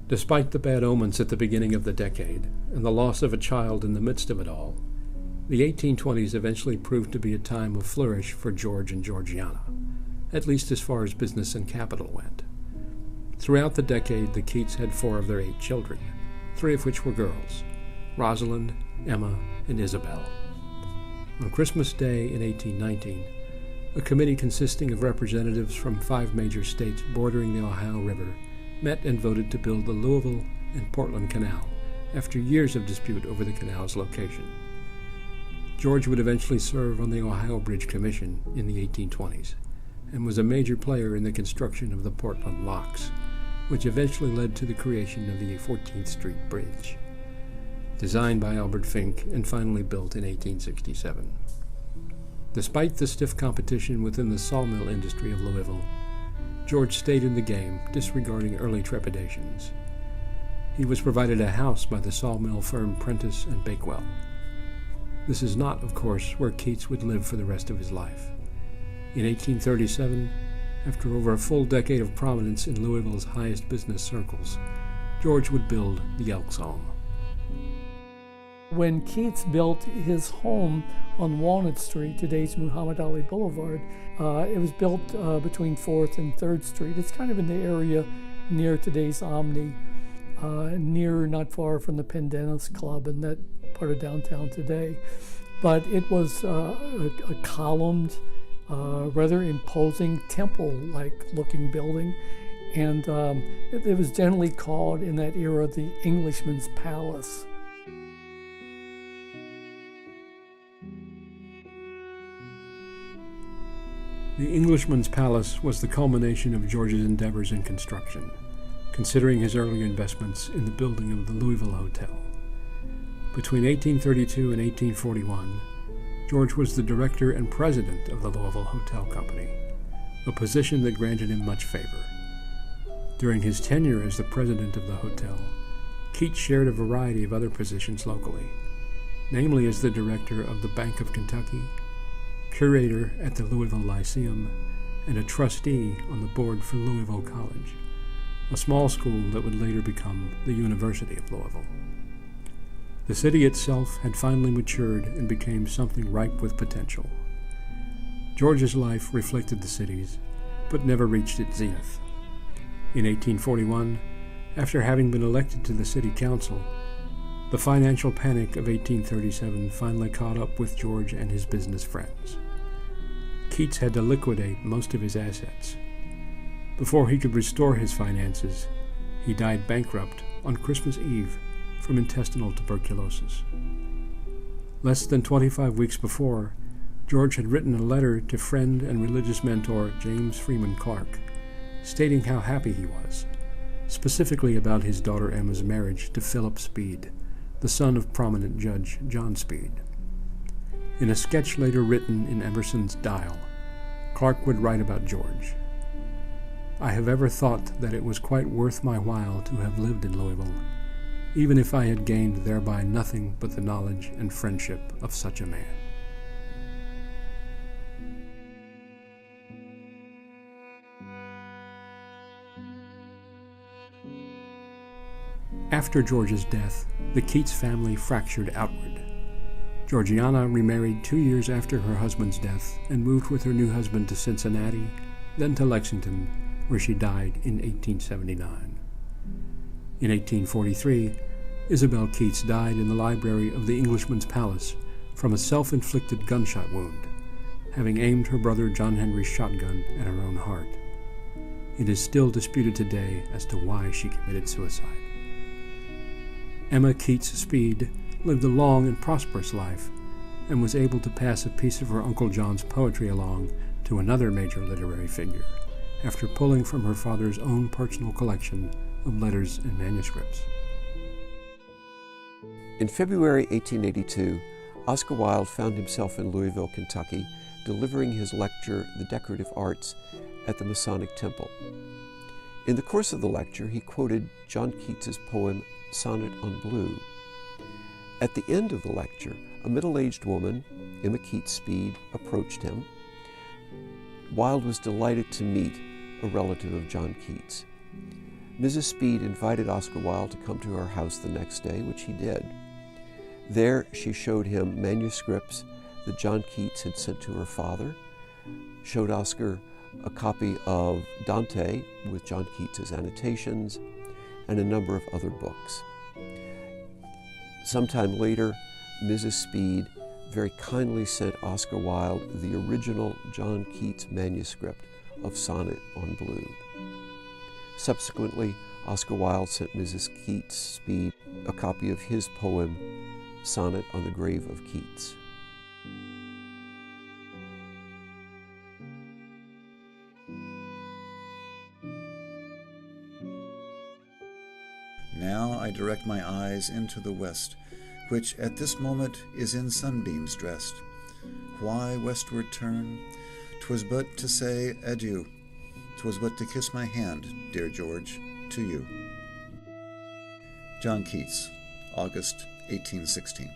Despite the bad omens at the beginning of the decade and the loss of a child in the midst of it all, the 1820s eventually proved to be a time of flourish for George and Georgiana, at least as far as business and capital went. Throughout the decade, the Keats had 4 of their 8 children, 3 of which were girls, Rosalind, Emma, and Isabel. On Christmas Day in 1819, a committee consisting of representatives from 5 major states bordering the Ohio River met and voted to build the Louisville and Portland Canal after years of dispute over the canal's location. George would eventually serve on the Ohio Bridge Commission in the 1820s and was a major player in the construction of the Portland locks, which eventually led to the creation of the 14th Street Bridge, designed by Albert Fink and finally built in 1867. Despite the stiff competition within the sawmill industry of Louisville, George stayed in the game, disregarding early trepidations. He was provided a house by the sawmill firm Prentice and Bakewell. This is not, of course, where Keats would live for the rest of his life. In 1837, after over a full decade of prominence in Louisville's highest business circles, George would build the Elks Home. When Keats built his home on Walnut Street, today's Muhammad Ali Boulevard, it was built between 4th and 3rd Street. It's kind of in the area near today's Omni, not far from the Pendennis Club and that part of downtown today. But it was a columned, rather imposing temple-like looking building. And it was generally called in that era the Englishman's Palace. The Englishman's Palace was the culmination of George's endeavors in construction, considering his early investments in the building of the Louisville Hotel. Between 1832 and 1841, George was the director and president of the Louisville Hotel Company, a position that granted him much favor. During his tenure as the president of the hotel, Keats shared a variety of other positions locally, namely as the director of the Bank of Kentucky, curator at the Louisville Lyceum, and a trustee on the board for Louisville College, a small school that would later become the University of Louisville. The city itself had finally matured and became something ripe with potential. George's life reflected the city's, but never reached its zenith. In 1841, after having been elected to the city council, the financial panic of 1837 finally caught up with George and his business friends. Keats had to liquidate most of his assets. Before he could restore his finances, he died bankrupt on Christmas Eve from intestinal tuberculosis. Less than 25 weeks before, George had written a letter to friend and religious mentor James Freeman Clark, stating how happy he was, specifically about his daughter Emma's marriage to Philip Speed, the son of prominent Judge John Speed. In a sketch later written in Emerson's Dial, Clark would write about George. "I have ever thought that it was quite worth my while to have lived in Louisville, even if I had gained thereby nothing but the knowledge and friendship of such a man." After George's death, the Keats family fractured outward. Georgiana remarried 2 years after her husband's death and moved with her new husband to Cincinnati, then to Lexington, where she died in 1879. In 1843, Isabel Keats died in the library of the Englishman's Palace from a self-inflicted gunshot wound, having aimed her brother John Henry's shotgun at her own heart. It is still disputed today as to why she committed suicide. Emma Keats Speed lived a long and prosperous life and was able to pass a piece of her Uncle John's poetry along to another major literary figure after pulling from her father's own personal collection of letters and manuscripts. In February 1882, Oscar Wilde found himself in Louisville, Kentucky, delivering his lecture, The Decorative Arts, at the Masonic Temple. In the course of the lecture, he quoted John Keats's poem, Sonnet on Blue. At the end of the lecture, a middle-aged woman, Emma Keats Speed, approached him. Wilde was delighted to meet a relative of John Keats. Mrs. Speed invited Oscar Wilde to come to her house the next day, which he did. There, she showed him manuscripts that John Keats had sent to her father, showed Oscar a copy of Dante with John Keats's annotations, and a number of other books. Sometime later, Mrs. Speed very kindly sent Oscar Wilde the original John Keats manuscript of Sonnet on Blue. Subsequently, Oscar Wilde sent Mrs. Keats Speed a copy of his poem, Sonnet on the Grave of Keats. Now I direct my eyes into the west, which at this moment is in sunbeams dressed. Why westward turn? 'Twas but to say adieu. 'Twas but to kiss my hand, dear George, to you. John Keats, August 1816.